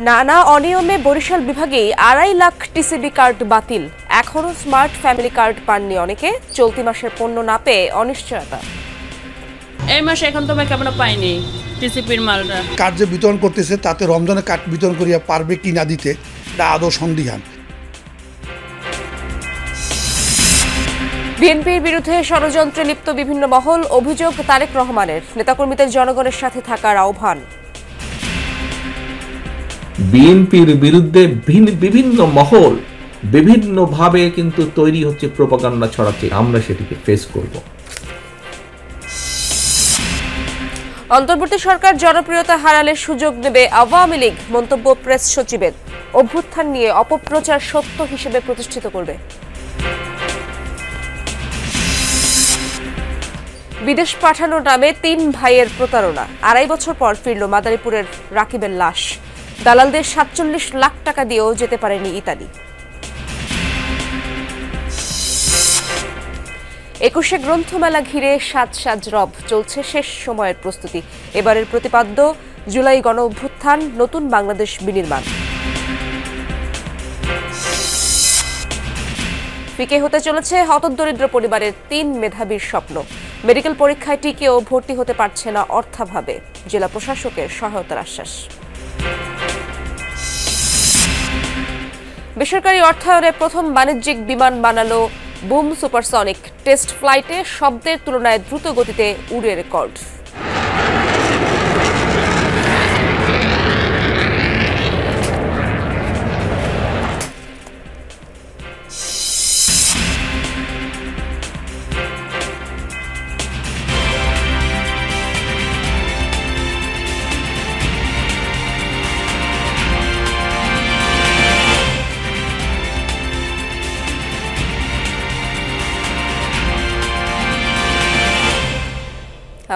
নানা অনিয়মে বরিশাল বিভাগে 2.5 lakh TCB card বাতিল। এখনো স্মার্ট ফ্যামিলি কার্ড পাননি অনেকে। চলতি মাসের পণ্য না পেয়ে অনিশ্চয়তা। এই মাসে এখন তো কেমন পাইনি টিসিপির মালটা। কার্ড যে বিতরণ করতেছে তাতে রমজানে কার্ড বিতরণ করিয়া পারবে কি না দিতে এটা আদৌ সন্দিহান। বিএনপির বিরুদ্ধে ষড়যন্ত্রে লিপ্ত বিভিন্ন মহল, অভিযোগ তারেক রহমানের। নেতাকর্মীদের জনগণের সাথে থাকার আহ্বান। বিএনপির বিরুদ্ধে বিভিন্ন মহল বিভিন্নভাবে কিন্তু তৈরি হচ্ছে, প্রোপাগান্ডা ছড়াচ্ছে, আমরা সেটিকে ফেস করব। অন্তর্বর্তী সরকার জনপ্রিয়তা হারালে সুযোগ নেবে আওয়ামী লীগ, মন্তব্য প্রেস সচিবের। অভ্যুত্থান নিয়ে অপপ্রচার সত্য হিসেবে প্রতিষ্ঠিত করবে। বিদেশ পাঠানোর নামে 3 ভাইয়ের প্রতারণা। 2.5 বছর পর ফিরল মাদারীপুরের রাকিবের লাশ। দালালদের 47 লাখ টাকা দিয়েও যেতে পারেনি ইতালি। 21শে গ্রন্থমেলা ঘিরে সাজ রব, চলছে শেষ সময়ের প্রস্তুতি। এবারের প্রতিপাদ্য জুলাই গণ অভ্যুত্থান, নতুন বাংলাদেশ বিনির্মাণ। ফিকে হতে চলেছে হতদরিদ্র পরিবারের 3 মেধাবীর স্বপ্ন। মেডিকেল পরীক্ষায় টিকেও ভর্তি হতে পারছে না অর্থাভাবে। জেলা প্রশাসকের সহায়তার আশ্বাস। বেসরকারি অর্থায়নে প্রথম বাণিজ্যিক বিমান বানালো বুম সুপারসনিক। টেস্ট ফ্লাইটে শব্দের তুলনায় দ্রুত গতিতে উড়ে রেকর্ড।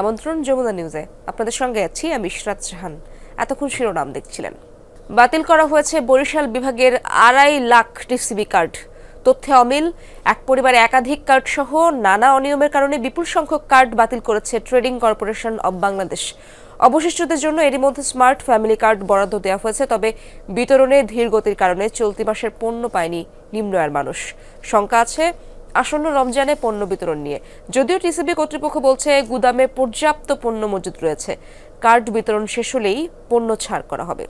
আমন্ত্রণ যমুনা নিউজে, আপনাদের সঙ্গে আছি আমি ইশরাত জাহান। এতক্ষণ শিরোনাম দেখছিলেন। বাতিল করা হয়েছে বরিশাল বিভাগের 2.5 লাখ টিসিবি কার্ড। তথ্যে অমিল, এক পরিবারে একাধিক কার্ড সহ নানা অনিয়মের কারণে বিপুল সংখ্যক কার্ড বাতিল করেছে ট্রেডিং কর্পোরেশন অব বাংলাদেশ। অবশিষ্টদের জন্য এরই মধ্যে স্মার্ট ফ্যামিলি কার্ড বরাদ্দ দেওয়া হয়েছে, তবে বিতরণে ধীর গতির কারণে চলতি মাসের পণ্য পায়নি নিম্ন আয়ের মানুষ। শঙ্কা আছে আসন্ন রমজানে পণ্য বিতরণ নিয়ে। যদিও টিসিবি কর্তৃপক্ষ বলছে গুদামে পর্যাপ্ত পণ্য মজুদ রয়েছে। কার্ড বিতরণ শেষ হলেই পণ্য ছাড় করা হবে।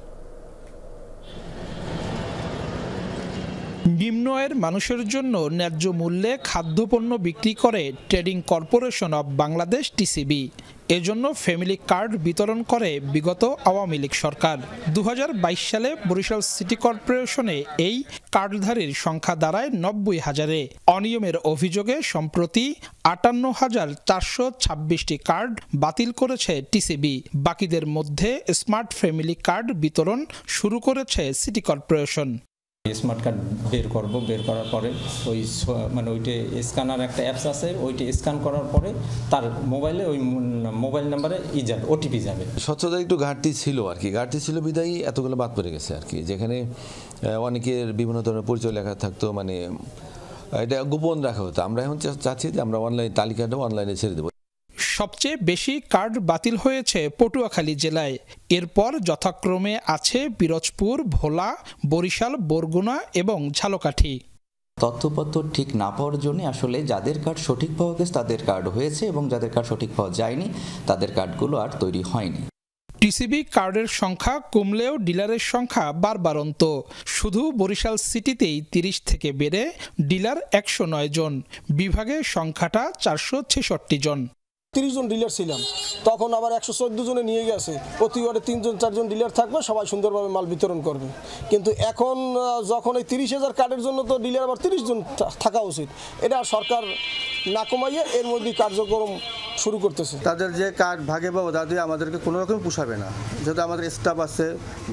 নিম্ন আয়ের মানুষের জন্য ন্যায্য মূল্যে খাদ্যপণ্য বিক্রি করে trading corporation of Bangladesh TCB. এজন্য ফ্যামিলি কার্ড বিতরণ করে বিগত আওয়ামী লীগ সরকার। 2022 সালে বরিশাল সিটি কর্পোরেশনে এই কার্ডধারীর সংখ্যা দাঁড়ায় 90,000-এ। অনিয়মের অভিযোগে সম্প্রতি 58,426টি কার্ড বাতিল করেছে টিসিবি। বাকিদের মধ্যে স্মার্ট ফ্যামিলি কার্ড বিতরণ শুরু করেছে সিটি কর্পোরেশন। স্মার্ট কার্ড বের করার পরে ওই ওইটা স্ক্যানার একটা অ্যাপস আছে, ওইটা স্ক্যান করার পরে তার মোবাইলে ওই মোবাইল নাম্বারে ওটিপি যাবে। স্বচ্ছতার একটু ঘাটতি ছিল আর কি, ঘাটতি ছিল বিদায়ী এতগুলো বাদ পড়ে গেছে আর কি। যেখানে অনেকের বিভিন্ন ধরনের পরিচয় লেখা থাকতো, এটা গোপন রাখা হতো। আমরা এখন চাচ্ছি যে আমরা অনলাইন তালিকাটা অনলাইনে ছেড়ে দেবো। সবচেয়ে বেশি কার্ড বাতিল হয়েছে পটুয়াখালী জেলায়। এরপর যথাক্রমে আছে পিরোজপুর, ভোলা, বরিশাল, বরগুনা এবং ঝালকাঠি। তথ্যপত্র ঠিক না পাওয়ার জন্য আসলে যাদের কার্ড সঠিক পাওয়া গেছে তাদের কার্ড হয়েছে, এবং যাদের কার্ড সঠিক পাওয়া যায়নি তাদের কার্ডগুলো আর তৈরি হয়নি। টিসিবি কার্ডের সংখ্যা কমলেও ডিলারের সংখ্যা বাড়ন্ত। শুধু বরিশাল সিটিতেই 30 থেকে বেড়ে ডিলার 109 জন। বিভাগে সংখ্যাটা 466 জন। 30 জন ডিলার ছিলাম, তখন আবার 114 জনে নিয়ে গেছে। প্রতি ওয়ার্ডে 3-4 জন ডিলার থাকবে, সবাই সুন্দরভাবে মাল বিতরণ করবে। কিন্তু এখন যখন এই 30,000 কার্ডের জন্য তো ডিলার আবার 30 জন থাকা উচিত। এটা সরকার না কমাইয়ে এর মধ্যে কার্যক্রম শুরু করতেছে। তাদের যে কার্ড ভাগে পাবো তাদের আমাদেরকে কোনো রকম পোষাবে না। যেহেতু আমাদের স্টাফ আছে,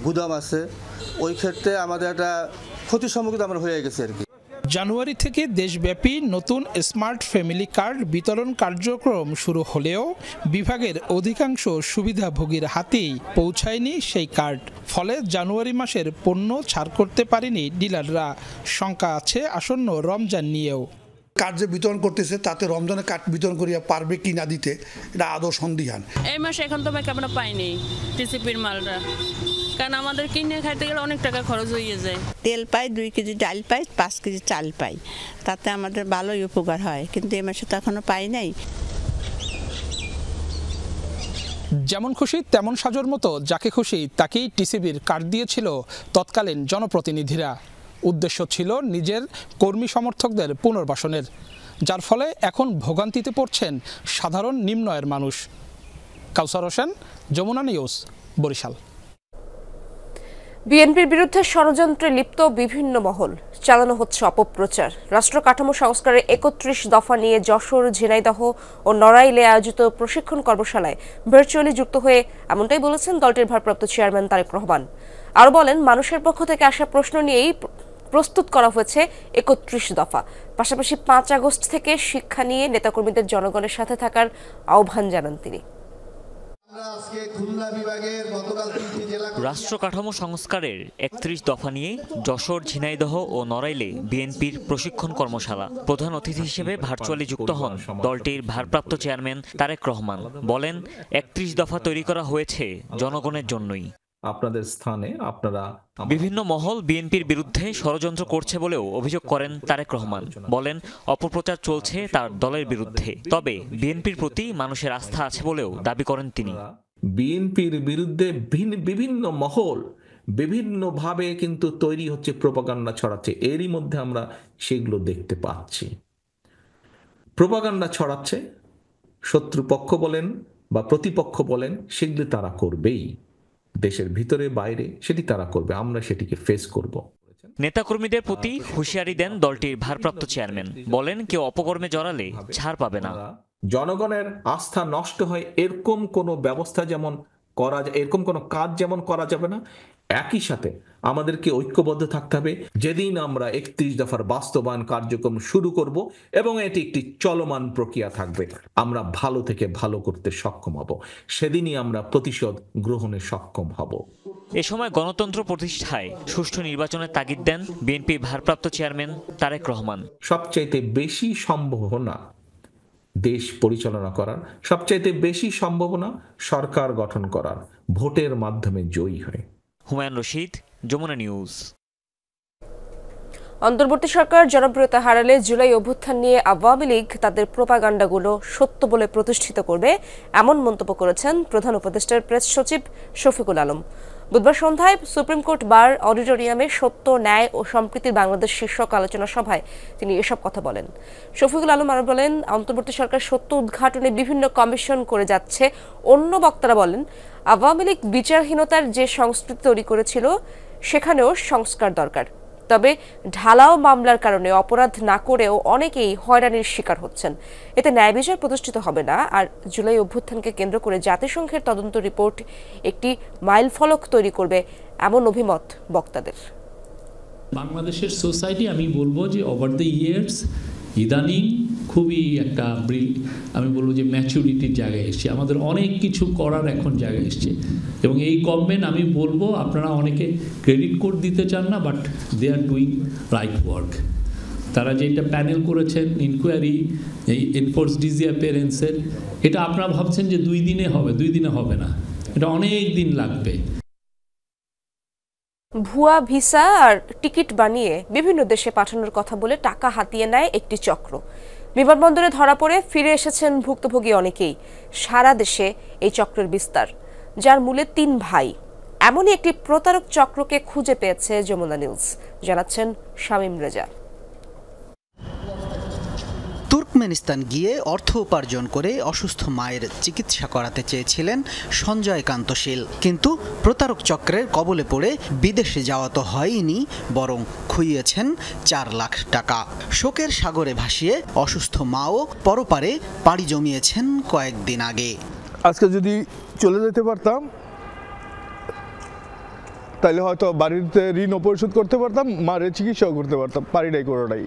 গুদাম আছে, ওই ক্ষেত্রে আমাদের একটা ক্ষতির সম্মুখীন আমরা হয়ে গেছি আর কি। জানুয়ারি থেকে দেশব্যাপী নতুন স্মার্ট ফ্যামিলি কার্ড বিতরণ কার্যক্রম শুরু হলেও বিভাগের অধিকাংশ সুবিধাভোগীর হাতেই পৌঁছায়নি সেই কার্ড। ফলে জানুয়ারি মাসের পণ্য ছাড় করতে পারেনি ডিলাররা। শঙ্কা আছে আসন্ন রমজান নিয়েও। কার্ড যে বিতরণ করতেছে তাতে রমজানে কার্ড বিতরণ করিয়া পারবে কি না দিতে, এটা আদৌ সন্দিহান। এই মাসে এখন তো আমরা পাইনি টিসিপির মালটা, কারণ আমাদের কিনে খাইতে গেলে অনেক টাকা খরচ হয়ে যায়। তেল পাই, 2 কেজি ডাল পাই, 5 কেজি চাল পাই, তাতে আমাদের ভালোই উপকার হয়, কিন্তু এই মাসে তো এখনো পাই নাই। যেমন খুশি তেমন সাজোর মতো যাকে খুশি তাকেই টিসিবির কার্ড দিয়েছিল তৎকালীন জনপ্রতিনিধিরা। উদ্দেশ্য ছিল নিজের কর্মী সমর্থকদের পুনর্বাসনের, যার ফলে এখন ভোগান্তিতে পড়ছেন সাধারণ নিম্ন আয়ের মানুষ। কাউসার হোসেন, যমুনা নিউজ, বরিশাল। বিএনপির বিরুদ্ধে ষড়যন্ত্রে লিপ্ত বিভিন্ন মহল, চালানো হচ্ছে অপপ্রচার। রাষ্ট্র কাঠামো সংস্কারের 31 দফা নিয়ে যশোর, ঝিনাইদহ ও নড়াইলে আয়োজিত প্রশিক্ষণ কর্মশালায় ভার্চুয়ালি যুক্ত হয়ে এমনটাই বলেছেন দলটির ভারপ্রাপ্ত চেয়ারম্যান তারেক রহমান। আরও বলেন, মানুষের পক্ষ থেকে আসা প্রশ্ন নিয়েই প্রস্তুত করা হয়েছে 31 দফা। পাশাপাশি 5 আগস্ট থেকে শিক্ষা নিয়ে নেতাকর্মীদের জনগণের সাথে থাকার আহ্বান জানান তিনি। রাষ্ট্র কাঠামো সংস্কারের 31 দফা নিয়ে যশোর, ঝিনাইদহ ও নড়াইলে বিএনপির প্রশিক্ষণ কর্মশালা। প্রধান অতিথি হিসেবে ভার্চুয়ালি যুক্ত হন দলটির ভারপ্রাপ্ত চেয়ারম্যান তারেক রহমান। বলেন, 31 দফা তৈরি করা হয়েছে জনগণের জন্যই। আপনাদের স্থানে আপনারা বিভিন্ন মহল বিএনপির বিরুদ্ধে ষড়যন্ত্র করছে বলেও অভিযোগ করেন তারেক রহমান। বলেন, অপপ্রচার চলছে তার দলের বিরুদ্ধে, তবে বিএনপির প্রতি মানুষের আস্থা আছে বলেও দাবি করেন তিনি। বিএনপির বিরুদ্ধে বিভিন্ন মহল বিভিন্নভাবে কিন্তু তৈরি হচ্ছে, প্রোপাগান্ডা ছড়াচ্ছে। এরই মধ্যে আমরা সেগুলো দেখতে পাচ্ছি। প্রোপাগান্ডা ছড়াচ্ছে, শত্রুপক্ষ বলেন বা প্রতিপক্ষ বলেন, সেগুলো তারা করবেই। দেশের ভিতরে বাইরে সেটি তারা করবে, আমরা সেটিকে ফেস করব। নেতাকর্মীদের প্রতি হুঁশিয়ারি দেন দলটির ভারপ্রাপ্ত চেয়ারম্যান। বলেন, কেউ অপকর্মে জড়ালে ছাড় পাবে না। জনগণের আস্থা নষ্ট হয় এরকম কোনো ব্যবস্থা যেমন করা যায়, এরকম কোনো কাজ যেমন করা যাবে না। একই সাথে আমাদেরকে ঐক্যবদ্ধ থাকতে হবে। যেদিন আমরা 31 দফার বাস্তবায়ন কার্যক্রম শুরু করব এবং এটি একটি চলমান প্রক্রিয়া থাকবে, আমরা ভালো থেকে ভালো করতে সক্ষম হব, সেদিনই আমরা প্রতিশোধ গ্রহণে সক্ষম হব। এ সময় গণতন্ত্র প্রতিষ্ঠায় সুষ্ঠু নির্বাচনের তাগিদ দেন বিএনপির ভারপ্রাপ্ত চেয়ারম্যান তারেক রহমান। সবচাইতে বেশি সম্ভাবনা দেশ পরিচালনা করার, সবচাইতে বেশি সম্ভাবনা সরকার গঠন করার ভোটের মাধ্যমে জয়ী হয়। হুমায়ুন রশিদ, যমুনা নিউজ। অন্তর্বর্তী সরকার জনপ্রিয়তা হারালে জুলাই অভ্যুত্থান নিয়ে আওয়ামী লীগ তাদের প্রোপাগান্ডাগুলো সত্য বলে প্রতিষ্ঠিত করবে, এমন মন্তব্য করেছেন প্রধান উপদেষ্টার প্রেস সচিব শফিকুল আলম। বুধবার সন্ধ্যায় সুপ্রিম কোর্ট বার অডিটোরিয়ামে সত্য, ন্যায় ও সম্প্রীতির বাংলাদেশ শীর্ষক আলোচনা সভায় তিনি এসব কথা বলেন। শফিকুল আলম আরও বলেন, অন্তর্বর্তী সরকার সত্য উদ্ঘাটনে বিভিন্ন কমিশন করে যাচ্ছে। অন্য বক্তারা বলেন, আওয়ামী লীগ বিচারহীনতার যে সংস্কৃতি তৈরি করেছিল সেখানেও সংস্কার দরকার। তবে ঢালাও মামলার কারণে অপরাধ না করেও অনেকেই হয়রানির শিকার হচ্ছেন। এতে ন্যায় বিচার প্রতিষ্ঠিত হবে না। আর জুলাই অভ্যুত্থানকে কেন্দ্র করে জাতিসংঘের তদন্ত রিপোর্ট একটি মাইলফলক তৈরি করবে, এমন অভিমত বক্তাদের। বাংলাদেশের সোসাইটি, আমি বলবো যে ওভার দ্য ইয়ার্স ইদানিং খুবই একটা আমি বলবো যে ম্যাচুরিটির জায়গায় এসছে। আমাদের অনেক কিছু করার এখন জায়গায় এসছে এবং এই গভর্নমেন্ট, আমি বলবো আপনারা অনেকে ক্রেডিট কোড দিতে চান না, but they are doing right work. তারা যেটা প্যানেল করেছেন ইনকোয়ারি, এই এনফোর্স ডিসঅ্যাপিয়ারেন্সের, এটা আপনারা ভাবছেন যে 2 দিনে হবে, 2 দিনে হবে না, এটা অনেক দিন লাগবে। ভুয়া ভিসা আর টিকিট বানিয়ে বিভিন্ন দেশে পাঠানোর কথা বলে টাকা হাতিয়ে নেয় একটি চক্র। বিমানবন্দরে ধরা পড়ে ফিরে এসেছেন ভুক্তভোগী অনেকেই। সারা দেশে এই চক্রের বিস্তার, যার মূলে 3 ভাই। এমনই একটি প্রতারক চক্রকে খুঁজে পেয়েছে যমুনা নিউজ, জানাচ্ছেন শামীম রেজা। তুর্কমেনিস্তান গিয়ে অর্থ উপার্জন করে অসুস্থ মায়ের চিকিৎসা করাতে চেয়েছিলেন সঞ্জয় কান্ত শীল, কিন্তু প্রতারক চক্রের কবলে পড়ে বিদেশে যাওয়া তো হয়নি, বরং খুইয়েছেন 4 লাখ টাকা। শোকের সাগরে ভাসিয়ে অসুস্থ মাও পরপারে পাড়ি জমিয়েছেন কয়েকদিন আগে। আজকে যদি চলে যেতে পারতাম তাহলে হয়তো বাড়িতে ঋণ পরিশোধ করতে পারতাম, মায়ের চিকিৎসাও করতে পারতাম, পারি নাই কোনোটাই।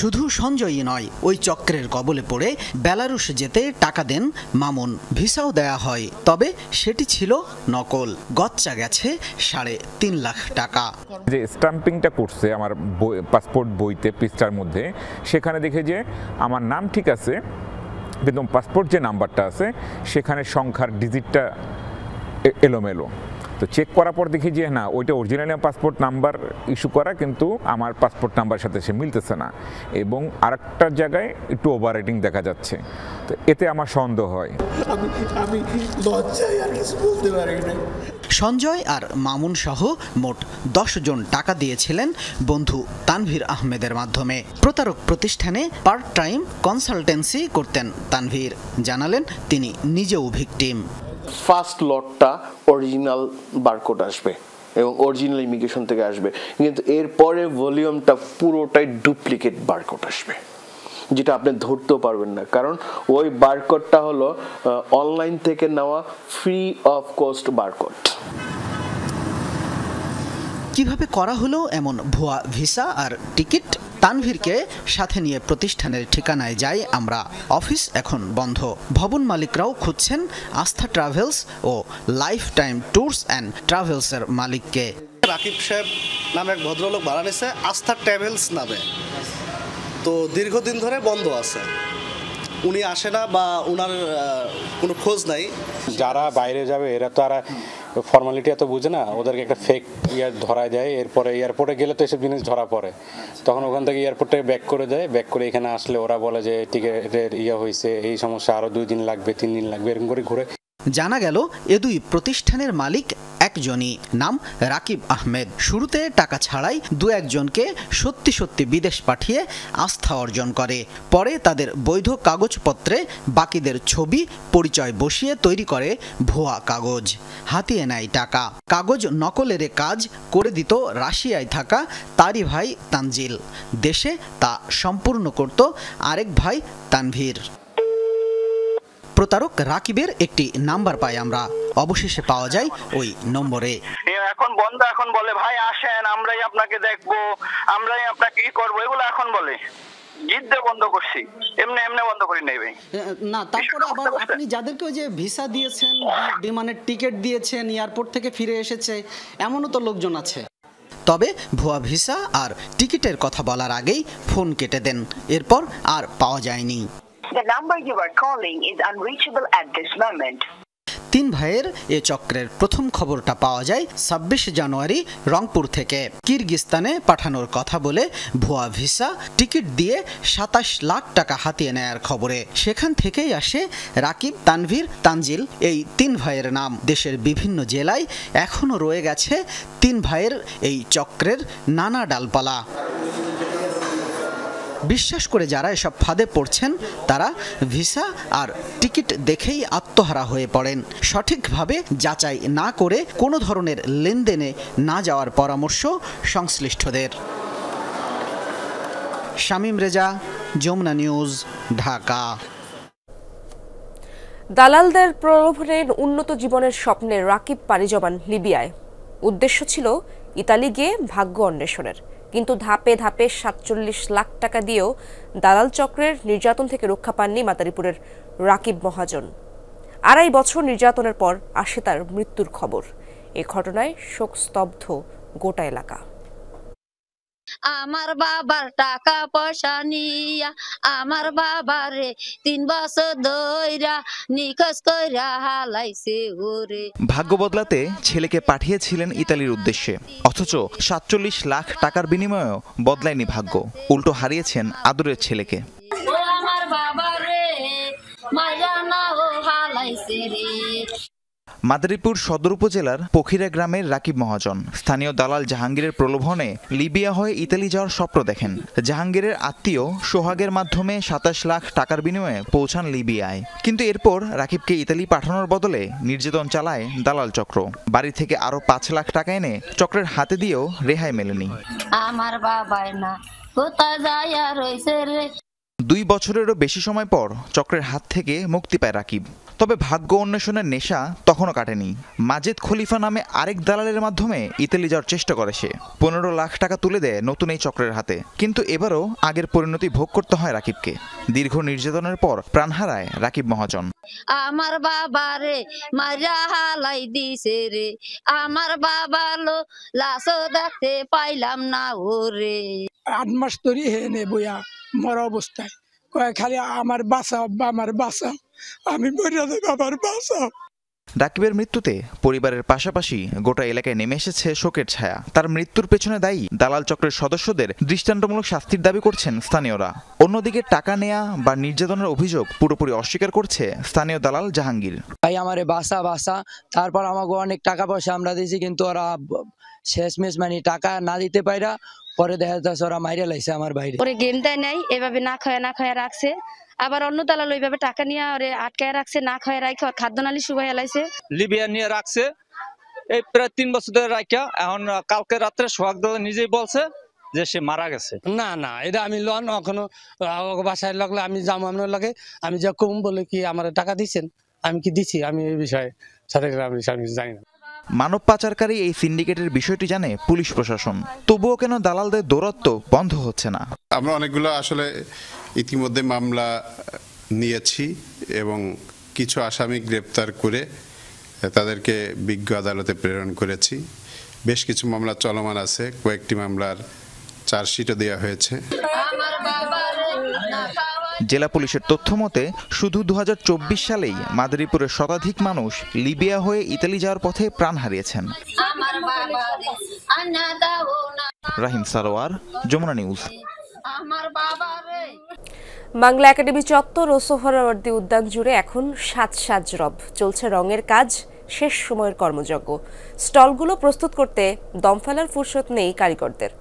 শুধু সঞ্জয়ই নয়, ওই চক্রের কবলে পড়ে বেলারুশ যেতে টাকা দেন মামুন, ভিসাও দেয়া হয়, তবে সেটি ছিল নকল। গচ্চা গেছে 3.5 লাখ টাকা। যে স্ট্যাম্পিংটা করছে আমার পাসপোর্ট বইতে পৃষ্ঠার মধ্যে, সেখানে দেখে যে আমার নাম ঠিক আছে, কিন্তু পাসপোর্ট যে নাম্বারটা আছে সেখানে সংখ্যার ডিজিটটা এলোমেলো। তো চেক করার পর দেখি যে না, ওইটা অরিজিনালি পাসপোর্ট নাম্বার ইস্যু করা, কিন্তু আমার পাসপোর্ট নাম্বারের সাথে সে মিলতেছে না, এবং আরেকটা জায়গায় একটু ওভার রেটিং দেখা যাচ্ছে। তো এতে আমার সন্দেহ হয়। আমি লজ্জায় আর কিছু বলতে পারি না। সঞ্জয় আর মামুন সহ মোট 10 জন টাকা দিয়েছিলেন বন্ধু তানভীর আহমেদের মাধ্যমে। প্রতারক প্রতিষ্ঠানে পার্ট টাইম কনসালটেন্সি করতেন তানভীর। জানালেন তিনি নিজেও ভিকটিম। ফার্স্ট লটটা অরিজিনাল বারকোড আসবে এবং অরিজিনাল ইমিগ্রেশন থেকে আসবে, কিন্তু এরপরে ভলিউমটা পুরোটাই ডুপ্লিকেট বারকোড আসবে, যেটা আপনি ধরতেও পারবেন না, কারণ ওই বারকোডটা হলো অনলাইন থেকে নেওয়া ফ্রি অফ কস্ট বারকোড। কিভাবে করা হলো এমন ভুয়া ভিসা আর টিকিট? তানভীরকে সাথে নিয়ে প্রতিষ্ঠানের ঠিকানায় যাই আমরা। অফিস এখন বন্ধ। ভবন মালিকরাও খুঁজছেন আস্থা ট্রাভেলস ও লাইফ টাইম ট্যুরস অ্যান্ড ট্রাভেলসের মালিককে। রাকিব সাহেব নামে এক ভদ্রলোক ভাড়া নিয়েছে আস্থা ট্রাভেলস নামে, তো দীর্ঘদিন ধরে বন্ধ আছে। উনি আসে না বা উনার কোনো খোঁজ নাই। যারা বাইরে যাবে এরা তো আর ফর্মালিটি এত বুঝে না, ওদেরকে একটা ফেক ধরায় দেয়, এরপরে এয়ারপোর্টে গেলে তো এসব জিনিস ধরা পড়ে, তখন ওখান থেকে এয়ারপোর্টে ব্যাক করে দেয়। ব্যাক করে এখানে আসলে ওরা বলে যে টিকিটের হয়েছে, এই সমস্যা, আরও 2 দিন লাগবে, 3 দিন লাগবে, এরকম করে ঘুরে। জানা গেল এ দুই প্রতিষ্ঠানের মালিক একজনই, নাম রাকিব আহমেদ। শুরুতে টাকা ছাড়াই 2-1 জনকে সত্যি সত্যি বিদেশ পাঠিয়ে আস্থা অর্জন করে। পরে তাদের বৈধ কাগজপত্রে বাকিদের ছবি পরিচয় বসিয়ে তৈরি করে ভুয়া কাগজ, হাতিয়ে নেয় টাকা। কাগজ নকলের কাজ করে দিত রাশিয়ায় থাকা তারই ভাই তানজিল। দেশে তা সম্পূর্ণ করত আরেক ভাই তানভীর। প্রতারক রাকিবের একটি নাম্বার পাই আমরা। অবশেষে পাওয়া যায় ওই নম্বরে। এখন বন্ধ, এখন বলে ভাই আসেন, আমরাই আপনাকে দেখবো, আমরাই আপনাকে কি করবো, এগুলো এখন বলে। জিদ্দে বন্ধ করছি, এমনি বন্ধ করি নাই ভাই। না, তারপরে আবার আপনি যাদেরকে ওই যে ভিসা দিয়েছেন, বিমানের টিকিট দিয়েছেন, এয়ারপোর্ট থেকে ফিরে এসেছে, এমনও তো লোকজন আছে। তবে ভুয়া ভিসা আর টিকিটের কথা বলার আগেই ফোন কেটে দেন, এরপর আর পাওয়া যায়নি। The number you are calling is unreachable at this moment. 3 ভাইয়ের এ চক্রের প্রথম খবরটা পাওয়া যায় 26 জানুয়ারি রংপুর থেকে। কিরগিস্তানে পাঠানোর কথা বলে ভুয়া ভিসা টিকিট দিয়ে 27 লাখ টাকা হাতিয়ে নেয়ার খবরে। সেখান থেকেই আসে রাকিব, তানভীর, তানজিল এই 3 ভাইয়ের নাম। দেশের বিভিন্ন জেলায় এখনও রয়ে গেছে 3 ভাইয়ের এই চক্রের নানা ডালপালা। বিশ্বাস করে যারা এসব ফাঁদে পড়ছেন তারা ভিসা আর টিকিট দেখেই আত্মহারা হয়ে পড়েন। সঠিকভাবে যাচাই না করে কোনো ধরনের লেনদেনে না যাওয়ার পরামর্শ সংশ্লিষ্টদের। শামীম রেজা, যমুনা নিউজ, ঢাকা। দালালদের প্রলোভনে উন্নত জীবনের স্বপ্নে রাকিব পাড়ি জমান লিবিয়ায়। উদ্দেশ্য ছিল ইতালি গিয়ে ভাগ্য অন্বেষণের, কিন্তু ধাপে ধাপে 47 লাখ টাকা দিয়েও দালাল চক্রের নির্যাতন থেকে রক্ষা পাননি মাদারীপুরের রাকিব মহাজন। 2.5 বছর নির্যাতনের পর আসে তার মৃত্যুর খবর। এই ঘটনায় শোকস্তব্ধ গোটা এলাকা। আমার বাবার টাকা পয়সা নিয়া আমার বাবারে 3 বছর ধইরা নিখোঁজ কইরা হালাইছে ওরে। ভাগ্য বদলাতে ছেলেকে পাঠিয়েছিলেন ইতালির উদ্দেশ্যে, অথচ 47 লাখ টাকার বিনিময়েও বদলায়নি ভাগ্য, উল্টো হারিয়েছেন আদরের ছেলেকে। ও আমার বাবারে মাইরা না ও হালাইছে রে। মাদারীপুর সদর উপজেলার পখিরা গ্রামের রাকিব মহাজন স্থানীয় দালাল জাহাঙ্গীরের প্রলোভনে লিবিয়া হয়ে ইতালি যাওয়ার স্বপ্ন দেখেন। জাহাঙ্গীরের আত্মীয় সোহাগের মাধ্যমে 27 লাখ টাকার বিনিময়ে পৌঁছান লিবিয়ায়, কিন্তু এরপর রাকিবকে ইতালি পাঠানোর বদলে নির্যাতন চালায় দালাল চক্র। বাড়ি থেকে আরো 5 লাখ টাকা এনে চক্রের হাতে দিয়েও রেহাই মেলেনি। আমার বাবাই না কোথায় যায় রইছে রে। 2 বছরেরও বেশি সময় পর চক্রের হাত থেকে মুক্তি পায় রাকিব, তবে ভাগ্য অন্বেষণের নেশা তখনও কাটেনি। মাজেদ খলিফা নামে আরেক দালালের মাধ্যমে ইতালি যাওয়ার চেষ্টা করে সে। 15 লাখ টাকা তুলে দেয় নতুন এই চক্রের হাতে। কিন্তু এবারও আগের পরিণতি ভোগ করতে হয় রাকিবকে। দীর্ঘ নির্যাতনের পর প্রাণ হারায় রাকিব মহাজন। আমার বাবারে মারিয়া হালাই দিছে রে, আমার বাবা লো লাশও দেখতে পাইলাম না ওরে। 8 মাস ধরে হেনে বইয়া মরা অবস্থায় কয় খালি আমার বাঁচাও, আমার বাঁচাও, আমি মরিয়া দেব, আমার বাঁচাও। রাকিবের মৃত্যুতে পরিবারের পাশাপাশি গোটা এলাকায় নেমে এসেছে শোকের ছায়া। তার মৃত্যুর পেছনে দায়ী দালাল চক্রের সদস্যদের দৃষ্টান্তমূলক শাস্তির দাবি করছেন স্থানীয়রা। অন্যদিকে টাকা নেয়া বা নির্যাতনের অভিযোগ পুরোপুরি অস্বীকার করছে স্থানীয় দালাল জাহাঙ্গীর। ভাই আমারে বাসা তারপর আমাকে অনেক টাকা পয়সা আমরা দিয়েছি, কিন্তু ওরা শেষমেশ মানে টাকা না দিতে পাইরা পরে দেখা যাচ্ছে ওরা মাইরে লাইছে আমার বাইরে। ওরে গেম দেয় নাই, এভাবে না খায়া রাখছে। আবার অন্য দালাল ওইভাবে টাকা নিয়ে ওরে আটকায় রাখছে, না খায় রাখে ওর খাদ্য নালী শুকাইয়া লাইছে। লিবিয়া নিয়ে রাখছে এই প্রায় 3 বছর ধরে রাখা। এখন কালকে রাত্রে সোহাগ দাদা নিজেই বলছে যে সে মারা গেছে। না এটা আমি লন এখনো বাসায় লাগলে আমি যাবো আপনার লাগে, আমি যা কম বলে কি আমার টাকা দিচ্ছেন, আমি কি দিচ্ছি, আমি এই বিষয়ে সাথে আমি জানি না। মানব পাচারকারী এই সিন্ডিকেটের বিষয়টি জানে পুলিশ প্রশাসন, তবুও কেন দালালদের দৌরাত্ম্য বন্ধ হচ্ছে না? আমরা অনেকগুলো আসলে ইতিমধ্যে মামলা নিয়েছি এবং কিছু আসামি গ্রেপ্তার করে তাদেরকে বিজ্ঞ আদালতে প্রেরণ করেছি। বেশ কিছু মামলা চলমান আছে, কয়েকটি মামলার চার্জশিটও দেওয়া হয়েছে। জেলা পুলিশের তথ্য মতে শুধু 2024 সালেই মাদারীপুরের শতাধিক মানুষ লিবিয়া হয়ে ইতালি যাওয়ার পথে প্রাণ হারিয়েছেন। রাহিম সারোয়ার, যমুনা নিউজ। বাংলা একাডেমি চত্বর ও সোহরাওয়ার্দী উদ্যান জুড়ে এখন সাজ রব চলছে রঙের কাজ, শেষ সময়ের কর্মযজ্ঞ। স্টলগুলো প্রস্তুত করতে দম ফেলার ফুরসত নেই কারিগরদের।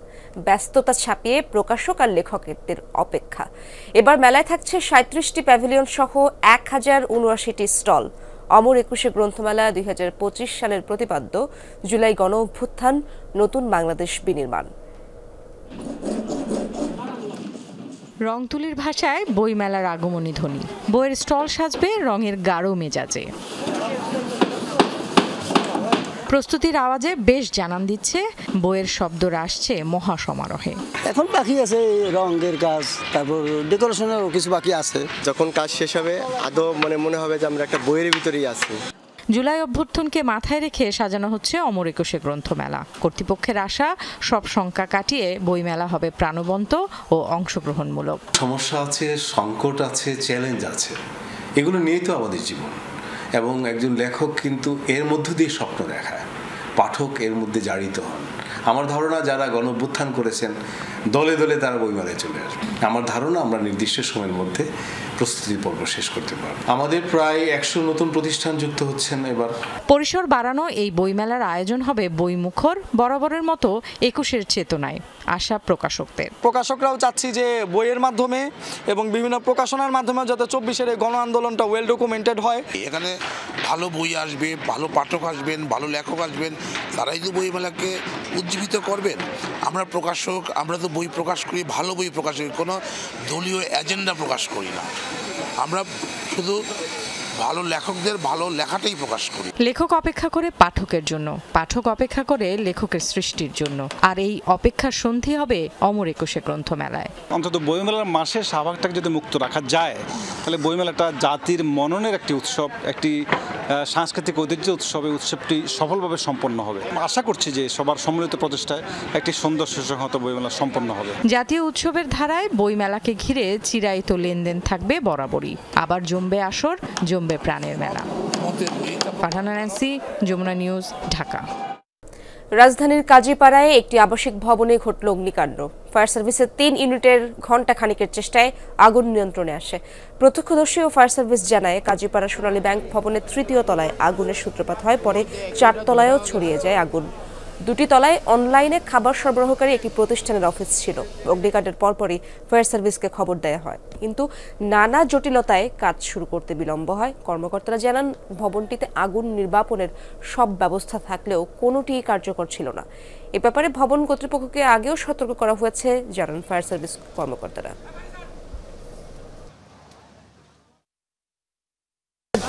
ব্যস্ততা ছাপিয়ে প্রকাশক আর লেখকদের অপেক্ষা। এবার মেলায় থাকছে 37টি প্যাভিলিয়ন সহ 1079টি স্টল। অমর 21 গ্রন্থমেলা 2025 সালের প্রতিপাদ্য জুলাই গণ অভ্যুত্থান, নতুন বাংলাদেশ বিনির্মাণ। রংতুলির ভাষায় বইমেলার আগমনী ধ্বনি। বইয়ের স্টল সাজবে রঙের গাঢ় মেজাজে। প্রস্তুতির আওয়াজে বেশ জানান দিচ্ছে বইয়ের শব্দ আসছে মহাসমারোহে। এখন বাকি আছে রঙের কাজ, তারপর ডেকোরেশনেরও কিছু বাকি আছে। যখন কাজ শেষ হবে আদৌ মনে হবে যে আমরা একটা বইয়ের ভিতরেই আছি। জুলাই অভ্যুত্থানকে মাথায় রেখে সাজানো হচ্ছে অমর 21 গ্রন্থমেলা। কর্তৃপক্ষের আশা সব শঙ্কা কাটিয়ে বইমেলা হবে প্রাণবন্ত ও অংশগ্রহণমূলক। সমস্যা আছে, সংকট আছে, চ্যালেঞ্জ আছে, এগুলো নিয়েই তো আমাদের জীবন। এবং একজন লেখক কিন্তু এর মধ্য দিয়ে স্বপ্ন দেখায়, পাঠক এর মধ্যে জড়িত হন। আমার ধারণা যারা গণ অভ্যুত্থান করেছেন দলে দলে তারা বইমেলায় চলে আসবে। আমার ধারণা আমরা নির্দিষ্ট সময়ের মধ্যে প্রস্তুতি পর্ব শেষ করতে পারব। আমাদের প্রায় 100 নতুন প্রতিষ্ঠান যুক্ত হচ্ছেন এবার। পরিসর বাড়ানো এই বইমেলার আয়োজন হবে বইমুখর, বরাবরের মতো 21-এর চেতনায়। আশা প্রকাশকদের। প্রকাশকরাও চাচ্ছি যে বইয়ের মাধ্যমে এবং বিভিন্ন প্রকাশনার মাধ্যমে যাতে 24-এর গণ আন্দোলনটা ওয়েল ডকুমেন্টেড হয়। এখানে ভালো বই আসবে, ভালো পাঠক আসবেন, ভালো লেখক আসবেন, তারাই তো বইমেলাকে উজ্জীবিত করবেন। আমরা প্রকাশক, আমরা তো বই প্রকাশ করি, ভালো বই প্রকাশ করি, কোনো দলীয় এজেন্ডা প্রকাশ করি না। আমরা শুধু ভালো লেখকদের ভালো লেখাটাই প্রকাশ করি। লেখক অপেক্ষা করে পাঠকের জন্য, পাঠক অপেক্ষা করে লেখকের সৃষ্টির জন্য। আর এই অপেক্ষার সন্ধি হবে অমর 21 গ্রন্থমেলায়। অন্তত বইমেলার মাসে শাহবাগটাকে যদি মুক্ত রাখা যায় তাহলে বইমেলাটা জাতির মননের একটি উৎসব, একটি সাংস্কৃতিক ঐতিহ্য উৎসবে উৎসবটি সফলভাবে সম্পন্ন হবে। আশা করছি যে সবার সম্মিলিত প্রচেষ্টায় একটি সুন্দর সুসংহত বইমেলা সম্পন্ন হবে। জাতীয় উৎসবের ধারায় বইমেলাকে ঘিরে চিরায়ত লেনদেন থাকবে বরাবরই। আবার জমবে আসর, জমবে প্রাণের মেলা। পাঠানা ন্যান্সি, যমুনা নিউজ, ঢাকা। রাজধানীর কাজীপাড়ায় একটি আবাসিক ভবনে ঘটল অগ্নিকাণ্ড। ফায়ার সার্ভিসের 3 ইউনিটের ঘণ্টা খানিকের চেষ্টায় আগুন নিয়ন্ত্রণে আসে। প্রত্যক্ষদর্শী ও ফায়ার সার্ভিস জানায় কাজীপাড়া সোনালী ব্যাংক ভবনের 3য় তলায় আগুনের সূত্রপাত হয়, পরে 4 তলায়ও ছড়িয়ে যায় আগুন। 2টি তলায় অনলাইনে খাবার সরবরাহকারী একটি প্রতিষ্ঠানের অফিস ছিল। অগ্নিকাণ্ডের পরপরই ফায়ার সার্ভিসকে খবর দেওয়া হয়, কিন্তু নানা জটিলতায় কাজ শুরু করতে বিলম্ব হয়। কর্মকর্তারা জানান ভবনটিতে আগুন নির্বাপনের সব ব্যবস্থা থাকলেও কোনোটিই কার্যকর ছিল না। এ ব্যাপারে ভবন কর্তৃপক্ষকে আগেও সতর্ক করা হয়েছে, জানান ফায়ার সার্ভিস কর্মকর্তারা।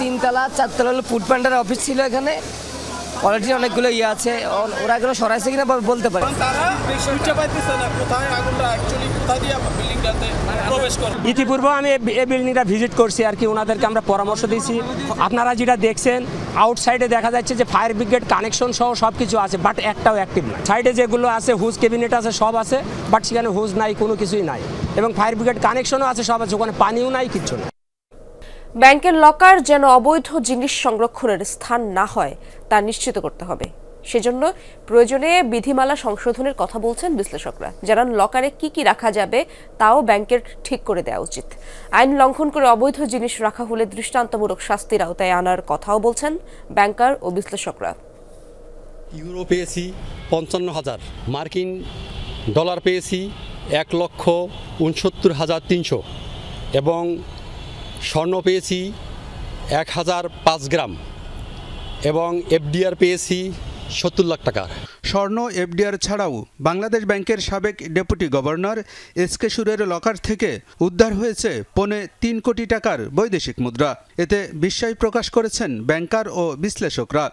3তলা 4তলা হলো ফুড প্যান্ডার অফিস ছিল এখানে অলরেডি অনেকগুলো ইয়ে আছে ওরা এগুলো সরাইছে কিনা বলতে পারে ইতিপূর্বে আমি এই বিল্ডিংটা ভিজিট করছি আর কি ওনাদেরকে আমরা পরামর্শ দিয়েছি আপনারা যেটা দেখছেন আউটসাইডে দেখা যাচ্ছে যে ফায়ার ব্রিগেড কানেকশন সহ সব কিছু আছে বাট একটাও অ্যাক্টিভ না সাইডে যেগুলো আছে হুজ ক্যাবিনেট আছে সব আছে বাট সেখানে হুজ নাই কোনো কিছুই নাই এবং ফায়ার ব্রিগেড কানেকশনও আছে সব আছে ওখানে পানিও নাই কিচ্ছু না ব্যাংকের লকার যেন অবৈধ জিনিস সংরক্ষণের স্থান না হয় তা নিশ্চিত করতে হবে সেজন্য প্রয়োজনে বিধিমালা সংশোধনের কথা বলছেন বিশ্লেষকরা যারা লকারে কি কি রাখা যাবে তাও ব্যাংকের ঠিক করে দেওয়া উচিত আইন লঙ্ঘন করে অবৈধ জিনিস রাখা হলে দৃষ্টান্তমূলক শাস্তির আওতায় আনার কথাও বলছেন ব্যাংকার ও বিশ্লেষকরা ইউরো পেয়েছি 55,000 মার্কিন ডলার পেয়েছি 1,69,300 এবং স্বর্ণ পেয়েছি 1005 গ্রাম এবং এফডিআর পেয়েছি 70 লাখ টাকা স্বর্ণ এফডিআর ছাড়াও বাংলাদেশ ব্যাংকের সাবেক ডেপুটি গভর্নর এসকে সুরের লকার থেকে উদ্ধার হয়েছে 3 কোটি টাকার বৈদেশিক মুদ্রা এতে বিস্ময় প্রকাশ করেছেন ব্যাংকার ও বিশ্লেষকরা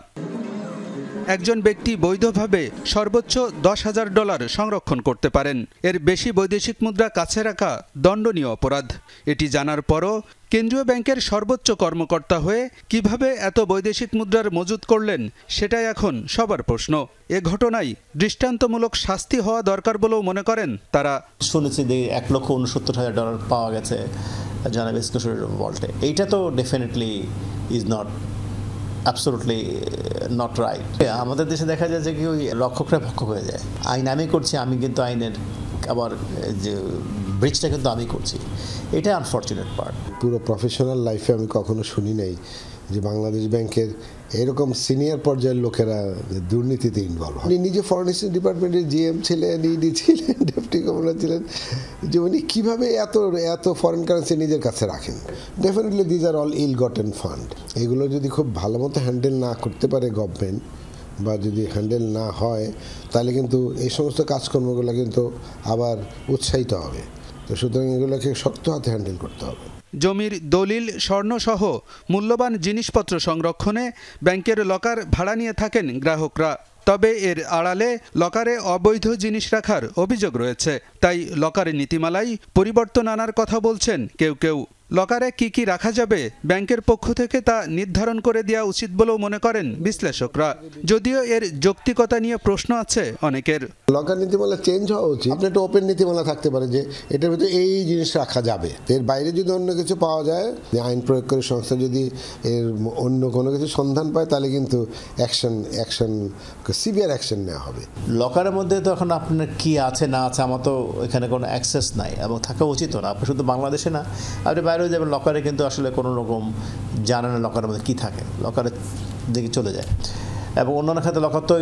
একজন ব্যক্তি বৈধভাবে সর্বোচ্চ $10,000 সংরক্ষণ করতে পারেন এর বেশি বৈদেশিক মুদ্রা কাছে রাখা দণ্ডনীয় অপরাধ এটি জানার পরও কেন্দ্রীয় ব্যাংকের সর্বোচ্চ কর্মকর্তা হয়ে কিভাবে এত বৈদেশিক মুদ্রার মজুত করলেন সেটাই এখন সবার প্রশ্ন এ ঘটনায় দৃষ্টান্তমূলক শাস্তি হওয়া দরকার বলেও মনে করেন তারা শুনেছি যে $1,69,000 পাওয়া গেছে জনাব এসকে সুরের ভল্টে এইটা তো definitely is not absolutely not right আমাদের দেশে দেখা যায় যে কি ওই রক্ষকরা ভক্ষক হয়ে যায় আইন আমি করছি আমি কিন্তু আইনের আবার যে ব্রিজটা কিন্তু আমি করছি এটা আনফর্চুনেট পার্ট পুরো প্রফেশনাল লাইফে আমি কখনো শুনি নাই যে বাংলাদেশ ব্যাংকের এরকম সিনিয়র পর্যায়ের লোকেরা দুর্নীতিতে ইনভলভ হয় নিজে ফরেন এক্সচেঞ্জ ডিপার্টমেন্টের জিএম ছিলেন ইডি ছিলেন ডেপুটি গভর্নর ছিলেন যে উনি কীভাবে এত ফরেন কারেন্সি নিজের কাছে রাখেন definitely these are all ill gotten fund এগুলো যদি খুব ভালো মতো হ্যান্ডেল না করতে পারে গভর্নমেন্ট বা যদি হ্যান্ডেল না হয় তাহলে কিন্তু এই সমস্ত কাজকর্মগুলো কিন্তু আবার উৎসাহিত হবে তো সুতরাং এগুলোকে শক্ত হাতে হ্যান্ডেল করতে হবে জমির দলিল স্বর্ণসহ মূল্যবান জিনিসপত্র সংরক্ষণে ব্যাংকের লকার ভাড়া নিয়ে থাকেন গ্রাহকরা তবে এর আড়ালে লকারে অবৈধ জিনিস রাখার অভিযোগ রয়েছে তাই লকারের নীতিমালায় পরিবর্তন আনার কথা বলছেন কেউ কেউ লকারে কি কি রাখা যাবে ব্যাংকের পক্ষ থেকে তা নির্ধারণ করে দেওয়া উচিত বলেও মনে করেন বিশ্লেষকরা যদিও এর যৌক্তিকতা নিয়ে প্রশ্ন আছে অনেকের লকার নীতিমালা চেঞ্জ হওয়া উচিত আপনি একটা ওপেন নীতিমালা থাকতে পারে যে এটার ভিতরে এই জিনিস রাখা যাবে এর বাইরে যদি অন্য কিছু পাওয়া যায় আইন প্রয়োগকারী সংস্থা যদি এর অন্য কোনো কিছু সন্ধান পায় তাহলে কিন্তু অ্যাকশন সিভিয়ার অ্যাকশন নেওয়া হবে লকারের মধ্যে তো এখন আপনার কি আছে না আছে আমার তো এখানে কোনো অ্যাক্সেস নাই এবং থাকা উচিত না আপনি শুধু বাংলাদেশে না আপনি বাইরেও যাবেন লকারে কিন্তু আসলে কোনো রকম জানে না লকারের মধ্যে কী থাকে লকারের দিকে চলে যায় এবং অন্যান্য ক্ষেত্রে লকার তো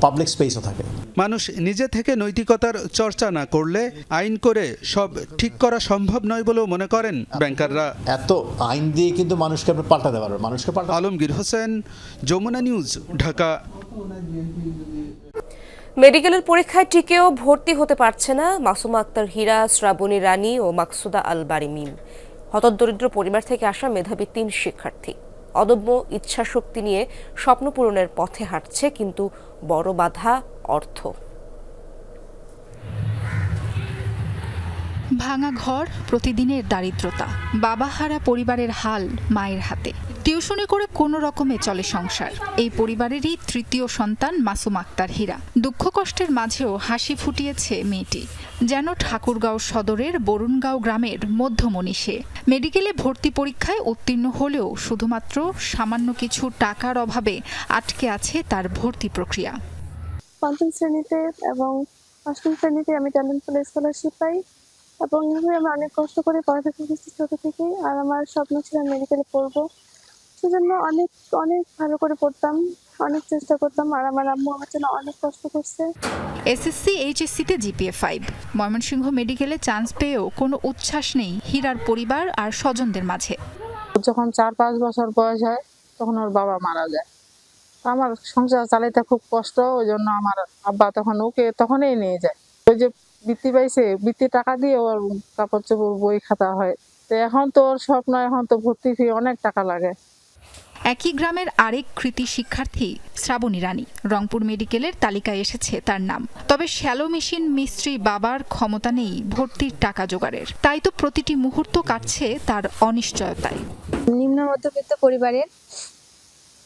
পাবলিক স্পেসও থাকে মানুষ নিজে থেকে নৈতিকতার চর্চা না করলে আইন করে সব ঠিক করা সম্ভব নয় বলেও মনে করেন ব্যাংকাররা এত আইন দিয়ে কিন্তু মানুষকে আপনি পাল্টাতে পারবেন মানুষকে আলমগীর হোসেন যমুনা নিউজ ঢাকা মেডিকেলের পরীক্ষায় টিকেও ভর্তি হতে পারছে না মাসুমা আক্তার হীরা শ্রাবণী রানী ও মাকসুদা আল বারি মিম হতদরিদ্র পরিবার থেকে আসা মেধাবী 3 শিক্ষার্থী অদম্য ইচ্ছাশক্তি নিয়ে স্বপ্ন পূরণের পথে হাঁটছে কিন্তু বড় বাধা অর্থ ভাঙা ঘর প্রতিদিনের দারিদ্রতা বাবাহারা পরিবারের হাল মায়ের হাতে টিউশনি করে কোনো রকমে চলে সংসার এই পরিবারেরই তৃতীয় সন্তান মাসুমা আক্তার হীরা দুঃখ কষ্টের মাঝেও হাসি ফুটিয়েছে মেয়েটি যেন ঠাকুরগাঁও সদরের বরুণগাঁও গ্রামের মধ্যমণি সে মেডিকেলে ভর্তি পরীক্ষায় উত্তীর্ণ হলেও শুধুমাত্র সামান্য কিছু টাকার অভাবে আটকে আছে তার ভর্তি প্রক্রিয়া 5ম শ্রেণীতে এবং 8ম শ্রেণীতে আমি ট্যালেন্ট পুল স্কলারশিপ পাই এবং এইভাবে আমি অনেক কষ্ট করে পড়ালেখা করছি ছোট থেকে আর আমার স্বপ্ন ছিল মেডিকেলে পড়বো সেজন্য অনেক অনেক ভালো করে পড়তাম অনেক চেষ্টা করতাম আর আমার আম্মু আমার জন্য অনেক কষ্ট করছে এসএসসি এইচএসসিতে জিপিএ 5 ময়মনসিংহ মেডিকেলে চান্স পেয়েও কোনো উচ্ছ্বাস নেই হীরার পরিবার আর স্বজনদের মাঝে যখন 4-5 বছর বয়স হয় তখন ওর বাবা মারা যায় আমার সংসার চালাইতে খুব কষ্ট ওই জন্য আমার আব্বা তখন ওকে তখনই নিয়ে যায় ওই যে বৃত্তি পাইছে বৃত্তি টাকা দিয়ে ওর কাপড় চোপড় বই খাতা হয় তো এখন তো ওর স্বপ্ন এখন তো ভর্তি ফি অনেক টাকা লাগে একই গ্রামের আরেক কৃতি শিক্ষার্থী শ্রাবণী রানী। রংপুর মেডিকেলের তালিকায় এসেছে তার নাম। তবে শ্যালো মেশিন মিস্ত্রি বাবার ক্ষমতা নেই ভর্তির টাকা জোগাড়ের। তাই তো প্রতিটি মুহূর্ত কাটছে তার অনিশ্চয়তায়। নিম্ন মধ্যবিত্ত পরিবারের,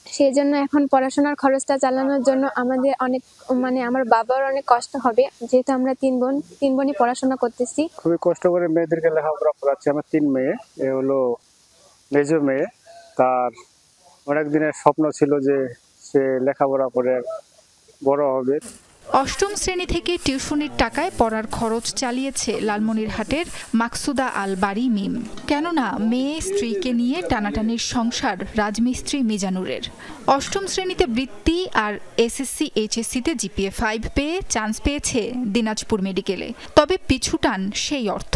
সেই জন্য এখন পড়াশোনার খরচটা চালানোর জন্য আমাদের অনেক আমার বাবার অনেক কষ্ট হবে, যেহেতু আমরা তিন বোনই পড়াশোনা করতেছি। খুবই কষ্ট করে মেয়েদেরকে লেখাপড়া করাচ্ছি। আমার 3 মেয়ে, এ হলো মেজো মেয়ে। তার অনেক দিনের স্বপ্ন ছিল যে সে লেখাপড়া করে বড় হবে। অষ্টম শ্রেণী থেকে টিউশনির টাকায় পড়ার খরচ চালিয়েছে লালমনিরহাটের মাকসুদা আল বাড়ি মিম। কেননা মেয়ে স্ত্রীকে নিয়ে টানাটানির সংসার রাজমিস্ত্রি মিজানুরের। অষ্টম শ্রেণীতে বৃত্তি আর এসএসসি এইচএসসিতে জিপিএ 5 পেয়ে চান্স পেয়েছে দিনাজপুর মেডিকেলে। তবে পিছুটান সেই অর্থ।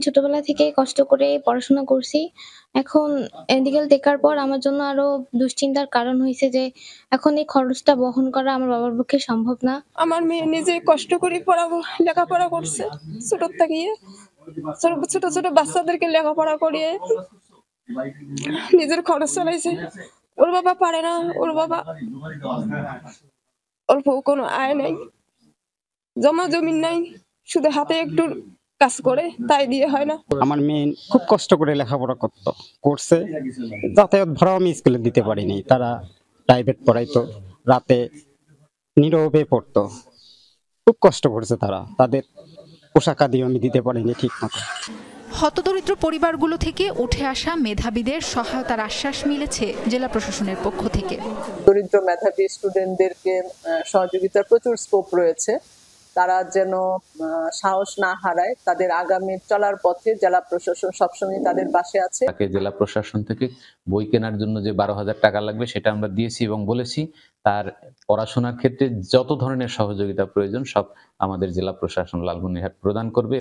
ছোটবেলা থেকে কষ্ট করে পড়াশোনা করছি, এখন মেডিকেল দেখার পর আমার জন্য আরো দুশ্চিন্তার কারণ হয়েছে যে এখন এই খরচটা বহন করা আমার বাবার পক্ষে সম্ভব না। আমার মেয়ে নিজে কষ্ট করে লেখাপড়া করছে, ছোট থেকে ছোট ছোট বাচ্চাদেরকে লেখাপড়া করিয়ে নিজের খরচ চালাইছে। ওর বাবা পারে না, ওর বাবা অল্প কোনো আয় নাই, জমা জমিন নাই, শুধু হাতে একটু কাজ করে, তাই দিয়ে হয় না। আমার মেয়ে খুব কষ্ট করে লেখাপড়া করছে, যাতায়াত ভাড়াও আমি স্কুলে দিতে পারিনি। তারা প্রাইভেট পড়াইতো, রাতে নীরবে পড়তো, খুব কষ্ট করছে তারা। তাদের পোশাক আদিও আমি দিতে পারিনি ঠিক মতো। হতদরিদ্র পরিবারগুলো থেকে উঠে আসা মেধাবীদের সহায়তার আশ্বাস মিলেছে জেলা প্রশাসনের পক্ষ থেকে। দরিদ্র মেধাবী স্টুডেন্টদেরকে সহযোগিতার প্রচুর স্কোপ রয়েছে। তারা যেন সাহস না হারায়, তাদের আগামী চলার পথে জেলা প্রশাসন সবসময় তাদের পাশে আছে। তাকে জেলা প্রশাসন থেকে বই কেনার জন্য যে 12,000 টাকা লাগবে সেটা আমরা দিয়েছি এবং বলেছি তার পড়াশোনার ক্ষেত্রে যত ধরনের সহযোগিতা প্রয়োজন সব আমাদের জেলা প্রশাসন লালমনিরহাট প্রদান করবে।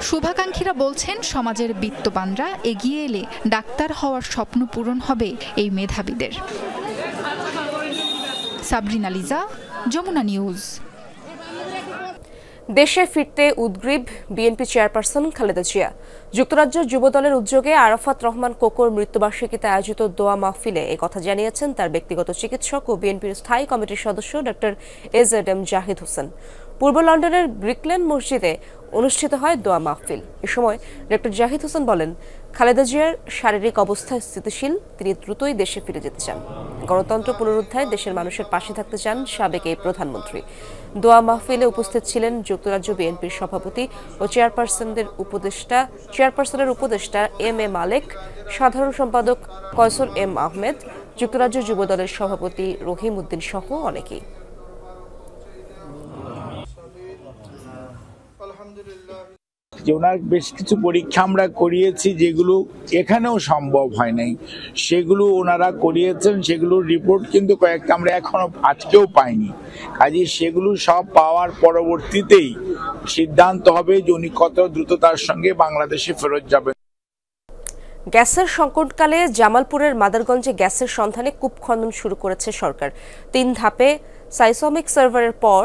শুভাকাঙ্ক্ষীরা বলছেন সমাজের বিত্তবানরা এগিয়ে এলে ডাক্তার হওয়ার স্বপ্ন পূরণ হবে এই মেধাবীদের। সাবরিনা লিজা, যমুনা নিউজ। দেশে ফিরতে উদগ্রীব বিএনপি চেয়ারপারসন খালেদা জিয়া। যুক্তরাজ্য যুবদলের উদ্যোগে আরাফাত রহমান কোকোর মৃত্যুবার্ষিকীতে আয়োজিত দোয়া মাহফিলে একথা জানিয়েছেন তার ব্যক্তিগত চিকিৎসক ও বিএনপির স্থায়ী কমিটির সদস্য ডক্টর এজেডএম জাহিদ হোসেন। পূর্ব লন্ডনের ব্রিকলেন মসজিদে অনুষ্ঠিত হয় দোয়া মাহফিল। এ সময় ডক্টর জাহিদ হোসেন বলেন, খালেদা জিয়ার শারীরিক অবস্থা স্থিতিশীল, তিনি দ্রুতই দেশে ফিরে যেতে চান। গণতন্ত্র পুনরুদ্ধারে দেশের মানুষের পাশে থাকতে চান সাবেক এই প্রধানমন্ত্রী। দোয়া মাহফিলে উপস্থিত ছিলেন যুক্তরাজ্য বিএনপির সভাপতি ও চেয়ারপারসনের উপদেষ্টা এম এ মালেক, সাধারণ সম্পাদক কয়সর এম আহমেদ, যুক্তরাজ্য যুবদলের সভাপতি রহিম উদ্দিন সহ অনেকেই। যে ওনার বেশ কিছু পরীক্ষা আমরা করিয়েছি যেগুলো এখানেও সম্ভব হয় নাই, সেগুলো ওনারা করিয়েছেন। সেগুলোর রিপোর্ট কিন্তু কয়েকটা আমরা এখনো আজকেও পাইনি। কাজে সেগুলো সব পাওয়ার পরবর্তীতেই সিদ্ধান্ত হবে যে উনি কত দ্রুততার সঙ্গে বাংলাদেশে ফেরত যাবেন। গ্যাসের সংকটকালে জামালপুরের মাদারগঞ্জে গ্যাসের সন্ধানে কূপ খনন শুরু করেছে সরকার। 3 ধাপে সাইসমিক সার্ভারের পর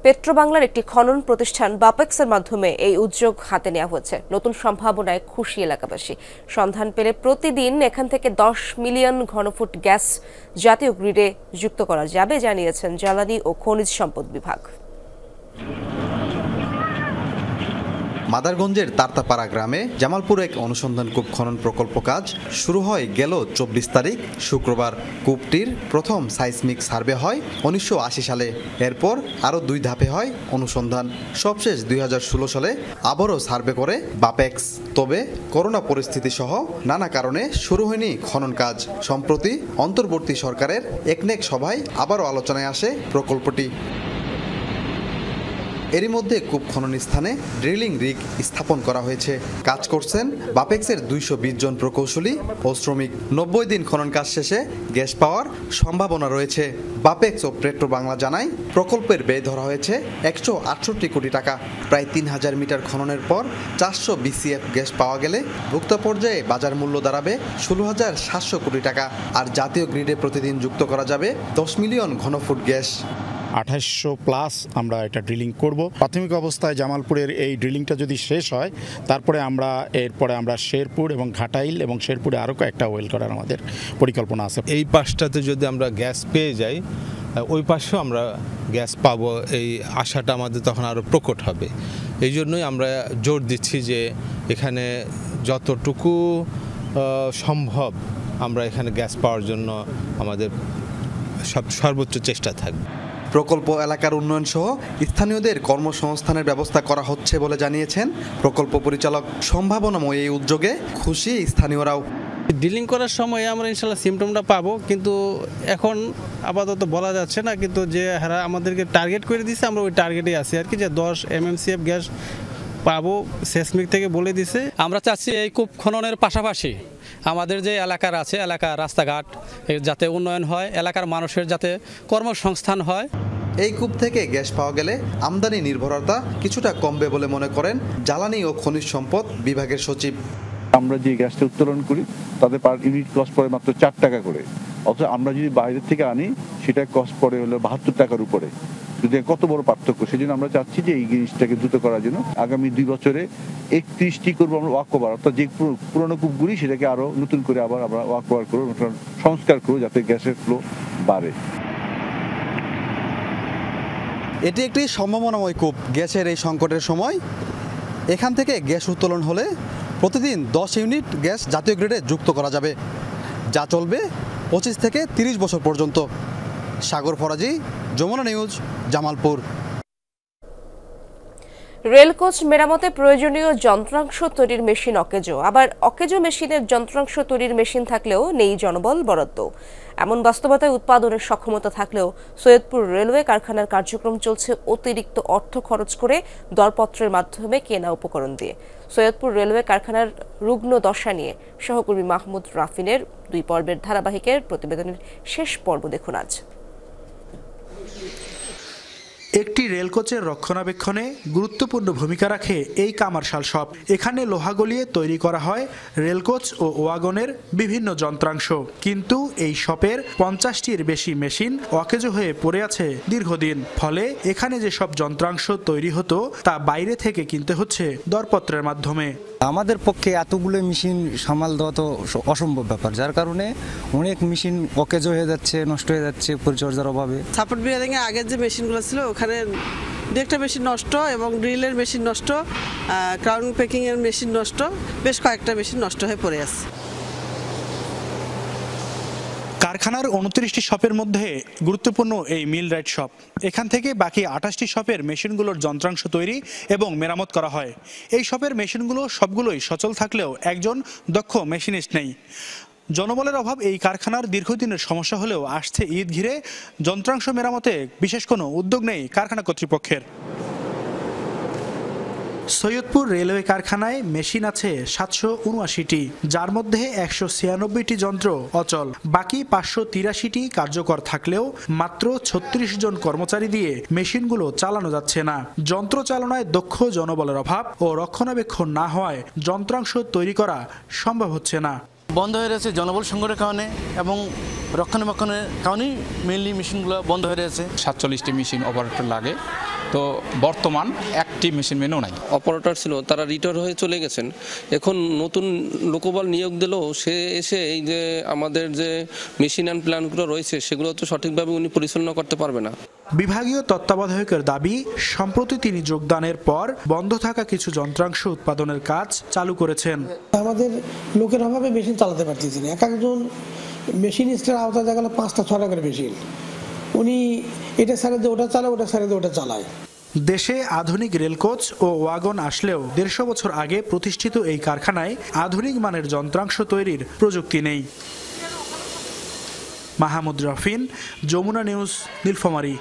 পেট্রোবাংলার একটি খনন প্রতিষ্ঠান বাপেক্সের মাধ্যমে এই উদ্যোগ হাতে নেওয়া হয়েছে। নতুন সম্ভাবনায় খুশি এলাকাবাসী। সন্ধান পেলে প্রতিদিন এখান থেকে 10 মিলিয়ন ঘনফুট গ্যাস জাতীয় গ্রিডে যুক্ত করা যাবে জানিয়েছেন জ্বালানি ও খনিজ সম্পদ বিভাগ। মাদারগঞ্জের তারতাপাড়া গ্রামে জামালপুর এক অনুসন্ধান কূপ খনন প্রকল্প কাজ শুরু হয় গেল 24 তারিখ শুক্রবার। কূপটির প্রথম সাইসমিক সার্ভে হয় 1980 সালে। এরপর আরও 2 ধাপে হয় অনুসন্ধান। সবশেষ 2016 সালে আবারও সার্ভে করে বাপেক্স। তবে করোনা পরিস্থিতি সহ নানা কারণে শুরু হয়নি খনন কাজ। সম্প্রতি অন্তর্বর্তী সরকারের একনেক সভায় আবারও আলোচনায় আসে প্রকল্পটি। এরই মধ্যে কূপ খনন স্থানে ড্রিলিং রিগ স্থাপন করা হয়েছে। কাজ করছেন বাপেক্সের 220 জন প্রকৌশলী ও শ্রমিক। 90 দিন খনন কাজ শেষে গ্যাস পাওয়ার সম্ভাবনা রয়েছে। বাপেক্স ও পেট্রোবাংলা জানায়, প্রকল্পের ব্যয় ধরা হয়েছে 168 কোটি টাকা। প্রায় 3000 মিটার খননের পর 400 BCF গ্যাস পাওয়া গেলে ভোক্তা পর্যায়ে বাজার মূল্য দাঁড়াবে 16,700 কোটি টাকা। আর জাতীয় গ্রিডে প্রতিদিন যুক্ত করা যাবে 10 মিলিয়ন ঘনফুট গ্যাস। 2800+ আমরা এটা ড্রিলিং করব। প্রাথমিক অবস্থায় জামালপুরের এই ড্রিলিংটা যদি শেষ হয় তারপরে আমরা শেরপুর এবং ঘাটাইল এবং শেরপুরে আরও কয়েকটা ওয়েল করার আমাদের পরিকল্পনা আছে। এই পাশটাতে যদি আমরা গ্যাস পেয়ে যাই, ওই পাশেও আমরা গ্যাস পাবো, এই আশাটা আমাদের তখন আরও প্রকট হবে। এই জন্যই আমরা জোর দিচ্ছি যে এখানে যতটুকু সম্ভব আমরা এখানে গ্যাস পাওয়ার জন্য আমাদের সর্বোচ্চ চেষ্টা থাকবে। প্রকল্প এলাকার উন্নয়ন সহ স্থানীয়দের কর্মসংস্থানের ব্যবস্থা করা হচ্ছে বলে জানিয়েছেন প্রকল্প পরিচালক। সম্ভাবনাময় এই উদ্যোগে খুশি স্থানীয়রাও। ডিলিং করার সময় আমরা ইনশাল্লাহ সিমটমটা পাবো, কিন্তু এখন আপাতত বলা যাচ্ছে না। কিন্তু যে হারা আমাদেরকে টার্গেট করে দিয়েছে আমরা ওই টার্গেটে আছি আর কি, যে 10 MMCF গ্যাস পাবো সেসমিক থেকে বলে দিছে। আমরা চাচ্ছি এই কূপ খননের পাশাপাশি আমাদের যে এলাকার আছে, এলাকার রাস্তাঘাট যাতে উন্নয়ন হয়, এলাকার মানুষের যাতে কর্মসংস্থান হয়। এই কূপ থেকে গ্যাস পাওয়া গেলে আমদানি নির্ভরতা কিছুটা কমবে বলে মনে করেন জ্বালানি ও খনিজ সম্পদ বিভাগের সচিব। আমরা যে গ্যাসটা উত্তোলন করি তাদের পার ইউনিট কস্ট পড়ে মাত্র 4 টাকা করে, অথচ আমরা যদি বাইরের থেকে আনি সেটা কস্ট পড়ে হলো 72 টাকার উপরে। যদি কত বড় পার্থক্য! সেই জন্য আমরা চাচ্ছি যে এই জিনিসটাকে দ্রুত করার জন্য আগামী 2 বছরে 31টি করবো আমরা ওয়াক ওভার, অর্থাৎ যে পুরোনো কূপগুলি সেটাকে আরো নতুন করে আবার আমরা ওয়াক ওভার করবো, সংস্কার করবো যাতে গ্যাসের ফ্লো বাড়ে। এটি একটি সম্ভাবনাময় কূপ। গ্যাসের এই সংকটের সময় এখান থেকে গ্যাস উত্তোলন হলে প্রতিদিন 10 ইউনিট গ্যাস জাতীয় গ্রিডে যুক্ত করা যাবে, যা চলবে 25 থেকে 30 বছর পর্যন্ত। সাগর ফরাজি, যমুনা নিউজ, জামালপুর। রেলকোচ মেরামতে প্রয়োজনীয় যন্ত্রাংশ তৈরির মেশিন অকেজো, আবার অকেজো মেশিনের যন্ত্রাংশ তৈরির মেশিন থাকলেও নেই জনবল বরাদ্দ। এমন বাস্তবতায় উৎপাদনের সক্ষমতা থাকলেও সৈয়দপুর রেলওয়ে কারখানার কার্যক্রম চলছে অতিরিক্ত অর্থ খরচ করে দরপত্রের মাধ্যমে কেনা উপকরণ দিয়ে। সৈয়দপুর রেলওয়ে কারখানার রুগ্ন দশা নিয়ে সহকর্মী মাহমুদ রাফিনের 2 পর্বের ধারাবাহিকের প্রতিবেদনের শেষ পর্ব দেখুন আজ। একটি রেলকোচের রক্ষণাবেক্ষণে গুরুত্বপূর্ণ ভূমিকা রাখে এই কামারশাল শপ। এখানে লোহা গলিয়ে তৈরি করা হয় রেলকোচ ও ওয়াগনের বিভিন্ন যন্ত্রাংশ, কিন্তু এই শপের 50টির বেশি মেশিন অকেজো হয়ে পড়ে আছে দীর্ঘদিন। ফলে এখানে যেসব যন্ত্রাংশ তৈরি হতো তা বাইরে থেকে কিনতে হচ্ছে দরপত্রের মাধ্যমে। আমাদের পক্ষে এতগুলো মেশিন সামাল দেওয়া তো অসম্ভব ব্যাপার, যার কারণে অনেক মেশিন অকেজো হয়ে যাচ্ছে, নষ্ট হয়ে যাচ্ছে পরিচর্যার অভাবে। সাপোর্ট বিয়ারিং এর আগের যে মেশিনগুলো ছিল ওখানে একটা মেশিন নষ্ট এবং ড্রিলের মেশিন নষ্ট, ক্রাউন প্যাকিং এর মেশিন নষ্ট, বেশ কয়েকটা মেশিন নষ্ট হয়ে পড়ে আছে। কারখানার 29টি শপের মধ্যে গুরুত্বপূর্ণ এই মিল রাইট শপ। এখান থেকে বাকি 28টি শপের মেশিনগুলোর যন্ত্রাংশ তৈরি এবং মেরামত করা হয়। এই শপের মেশিনগুলো সবগুলোই সচল থাকলেও একজন দক্ষ মেশিনিস্ট নেই। জনবলের অভাব এই কারখানার দীর্ঘদিনের সমস্যা হলেও আসছে ঈদ ঘিরে যন্ত্রাংশ মেরামতে বিশেষ কোনো উদ্যোগ নেই কারখানা কর্তৃপক্ষের। সৈয়দপুর রেলওয়ে কারখানায় মেশিন আছে 779টি, যার মধ্যে 196টি যন্ত্র অচল। বাকি 583টি কার্যকর থাকলেও মাত্র 36 জন কর্মচারী দিয়ে মেশিনগুলো চালানো যাচ্ছে না। যন্ত্র চালনায় দক্ষ জনবলের অভাব ও রক্ষণাবেক্ষণ না হওয়ায় যন্ত্রাংশ তৈরি করা সম্ভব হচ্ছে না। বন্ধ হয়ে রয়েছে জনবল সংকটের কারণে এবং রক্ষণাবেক্ষণের কারণেই মেনলি মেশিনগুলো বন্ধ হয়ে রয়েছে। 47টি মেশিন অপারেটর লাগে, তো বর্তমান একটি মেশিন মেনও নাই। অপারেটর ছিল, তারা রিটায়ার হয়ে চলে গেছেন। এখন নতুন লোকবল নিয়োগ দিলেও সে এসে এই যে আমাদের যে মেশিন অ্যান্ড প্ল্যানগুলো রয়েছে সেগুলো তো সঠিকভাবে উনি পরিচালনা করতে পারবে না। বিভাগীয় তত্ত্বাবধায়কের দাবি, সম্প্রতি তিনি যোগদানের পর বন্ধ থাকা কিছু যন্ত্রাংশ উৎপাদনের কাজ চালু করেছেন। আমাদের লোকের অভাবে মেশিন চালাতে পারতেছি না। এক একজন মেশিনিস্টের আওতায় দেখা গেল 5টা-6টা করে মেশিন, উনি এটা ছেড়ে দিয়ে ওটা চালায়, ওটা ছেড়ে দিয়ে ওটা চালায়। দেশে আধুনিক রেলকোচ ও ওয়াগন আসলেও 150 বছর আগে প্রতিষ্ঠিত এই কারখানায় আধুনিক মানের যন্ত্রাংশ তৈরির প্রযুক্তি নেই। মাহমুদ রাফিন, যমুনা নিউজ, নীলফামারী।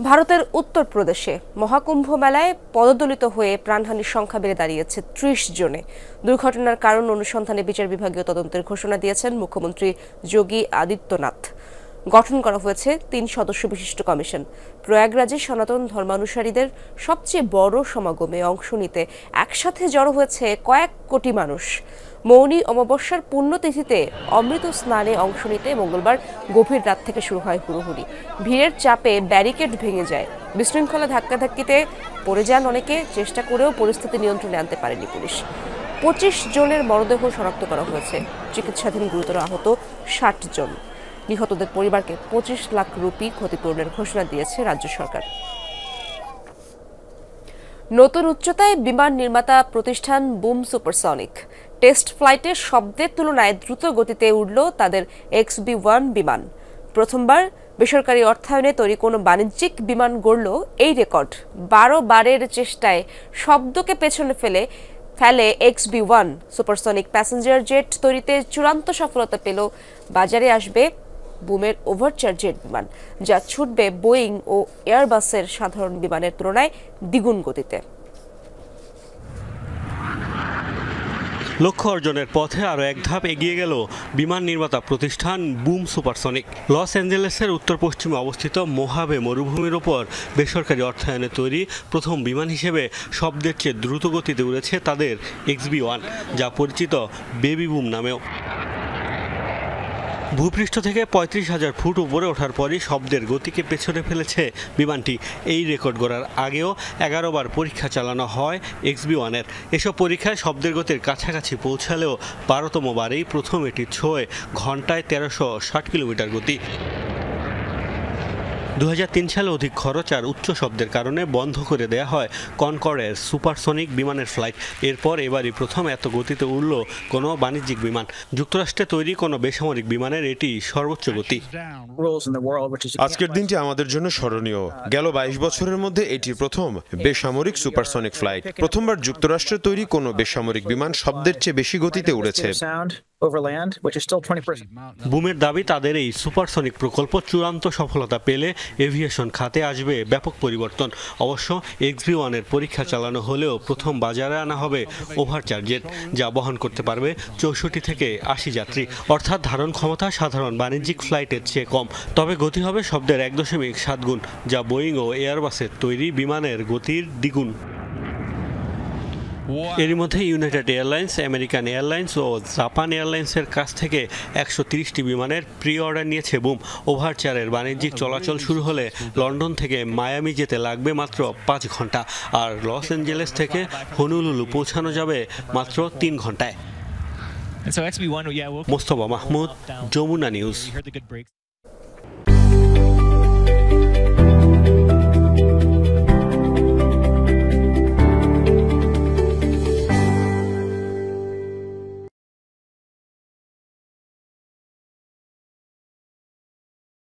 ভারতের উত্তরপ্রদেশে মহাকুম্ভ মেলায় পদদলিত হয়ে প্রাণহানির সংখ্যা বেড়ে দাঁড়িয়েছে 30 জনে। দুর্ঘটনার কারণ অনুসন্ধানে বিচার বিভাগীয় তদন্তের ঘোষণা দিয়েছেন মুখ্যমন্ত্রী যোগী আদিত্যনাথ। গঠন করা হয়েছে 3 সদস্য বিশিষ্ট কমিশন। প্রয়াগরাজে সনাতন ধর্মানুসারীদের সবচেয়ে বড় সমাগমে অংশ নিতে একসাথে জড়ো হয়েছে কয়েক কোটি মানুষ। মৌনী অমাবস্যার পুণ্যতিথিতে অমৃত স্নানে অংশ নিতে মঙ্গলবার গভীর রাত থেকে শুরু হয় হুড়োহুড়ি। ভিড়ের চাপে ব্যারিকেড ভেঙে যায়, বিশৃঙ্খলা ধাক্কাধাক্কিতে পড়ে যান অনেকে। চেষ্টা করেও পরিস্থিতি নিয়ন্ত্রণে আনতে পারেনি পুলিশ। 25 জনের মরদেহ শনাক্ত করা হয়েছে, চিকিৎসাধীন গুরুতর আহত 60 জন। নিহতদের পরিবারকে 25 লাখ রুপি ক্ষতিপূরণের ঘোষণা দিয়েছে রাজ্য সরকার। নতুন উচ্চতায় বিমান নির্মাতা প্রতিষ্ঠান বুম সুপারসনিক টেস্ট ফ্লাইটে শব্দের তুলনায় দ্রুত গতিতে উড়ল তাদের XB-1 বিমান। প্রথমবার বেসরকারি অর্থায়নে তৈরি কোনো বাণিজ্যিক বিমান গড়ল এই রেকর্ড। 12 বারের চেষ্টায় শব্দকে পেছনে ফেলে XB-1 সুপারসনিক প্যাসেঞ্জার জেট তৈরিতে চূড়ান্ত সফলতা পেল। বাজারে আসবে বুমের ওভারচার জেট বিমান, যা ছুটবে বোয়িং ও এয়ারবাসের সাধারণ বিমানের তুলনায় দ্বিগুণ গতিতে। লক্ষ্য অর্জনের পথে আরও এক ধাপ এগিয়ে গেল বিমান নির্মাতা প্রতিষ্ঠান বুম সুপারসনিক। লস অ্যাঞ্জেলেসের উত্তর পশ্চিমে অবস্থিত মোহাবে মরুভূমির ওপর বেসরকারি অর্থায়নে তৈরি প্রথম বিমান হিসেবে শব্দের চেয়ে দ্রুত গতিতে উড়েছে তাদের XB-1, যা পরিচিত বেবি বুম নামেও। ভূপৃষ্ঠ থেকে 35,000 ফুট উপরে ওঠার পরই শব্দের গতিকে পেছনে ফেলেছে বিমানটি। এই রেকর্ড গড়ার আগেও 11 বার পরীক্ষা চালানো হয় XB-1-এর। এসব পরীক্ষায় শব্দের গতির কাছাকাছি পৌঁছালেও 12তম বারেই প্রথম এটি ছোঁয় ঘন্টায় 1360 কিলোমিটার গতি। 2003 সালে অধিক খরচ আর উচ্চ শব্দের কারণে বন্ধ করে দেয়া হয় কনকর্ডের সুপারসনিক বিমানের ফ্লাইট। এরপর এবারই প্রথম এত গতিতে উড়ল কোনো বাণিজ্যিক বিমান। যুক্তরাষ্ট্রে তৈরি কোনো বেসামরিক বিমানের এটি সর্বোচ্চ গতি। আজকের দিনটি আমাদের জন্য স্মরণীয়। গেল 22 বছরের মধ্যে এটি প্রথম বেসামরিক সুপারসনিক ফ্লাইট। প্রথমবার যুক্তরাষ্ট্রে তৈরি কোনো বেসামরিক বিমান শব্দের চেয়ে বেশি গতিতে উড়েছে। বুমের দাবি, তাদের এই সুপারসনিক প্রকল্প চূড়ান্ত সফলতা পেলে এভিয়েশন খাতে আসবে ব্যাপক পরিবর্তন। অবশ্য XB-1-এর পরীক্ষা চালানো হলেও প্রথম বাজারে আনা হবে ওভারচার জেট, যা বহন করতে পারবে 64 থেকে 80 যাত্রী, অর্থাৎ ধারণ ক্ষমতা সাধারণ বাণিজ্যিক ফ্লাইটের চেয়ে কম। তবে গতি হবে শব্দের 1.7 গুণ, যা বোয়িং ও এয়ারবাসের তৈরি বিমানের গতির দ্বিগুণ। এরই মধ্যে ইউনাইটেড এয়ারলাইন্স, আমেরিকান এয়ারলাইন্স ও জাপান এয়ারলাইন্সের কাছ থেকে 130টি বিমানের প্রি অর্ডার নিয়েছে বুম। ওভারচারের বাণিজ্যিক চলাচল শুরু হলে লন্ডন থেকে মায়ামি যেতে লাগবে মাত্র 5 ঘন্টা, আর লস অ্যাঞ্জেলেস থেকে হনুলুলু পৌঁছানো যাবে মাত্র 3 ঘন্টায়। মোস্তফা মাহমুদ, যমুনা নিউজ।